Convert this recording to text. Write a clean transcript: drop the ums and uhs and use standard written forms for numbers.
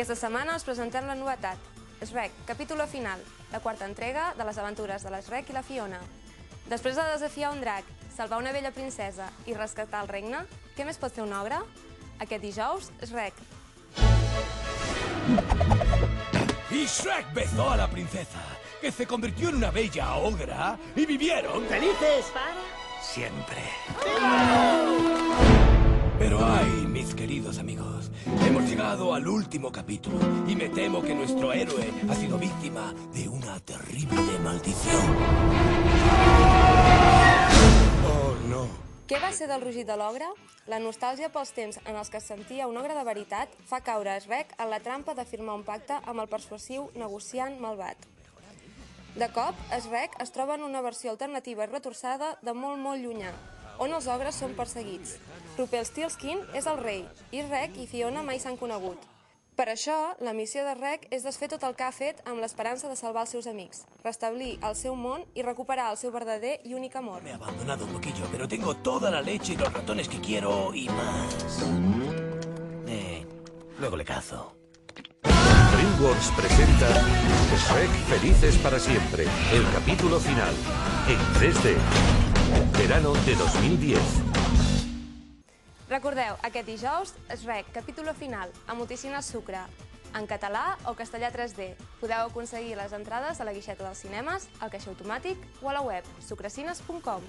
Aquesta setmana us presentem la novetat. Shrek, capítol final, la quarta entrega de les aventures de l'Shrek i la Fiona. Després de desafiar un drac, salvar una vella princesa i rescatar el regne, què més pot fer un ogre? Aquest dijous, Shrek. Y Shrek besó a la princesa, que se convirtió en una bella ogra y vivieron ¡Felices! Para. siempre. Pero ay, mis queridos amigos, hemos llegado al último capítulo y me temo que nuestro héroe ha sido víctima de una terrible maldición. Oh, no. Què va ser del rugit de l'ogre? La nostàlgia pels temps en els que es sentia un ogre de veritat fa caure Shrek en la trampa de firmar un pacte amb el persuasiu negociant malvat. De cop, Shrek es troba en una versió alternativa i retorçada de molt llunyà, on els ogres són perseguits. Rumpelstiltskin és el rei, i Shrek i Fiona mai s'han conegut. Per això, la missió de Shrek és desfer tot el que ha fet amb l'esperança de salvar els seus amics, restablir el seu món i recuperar el seu verdader i únic amor. Me he abandonado un poquillo, pero tengo toda la leche y los ratones que quiero y más. Luego le cazo. DreamWorks presenta Shrek Felices para Siempre, el capítulo final, en 3D. Verano de 2010. Recordeu, aquest dijous, Shrek, capítol final, amb Oficines Sucre, en català o castellà 3D. Podeu aconseguir les entrades a la guixeta dels cinemes, al caixer automàtic o a la web sucrecines.com.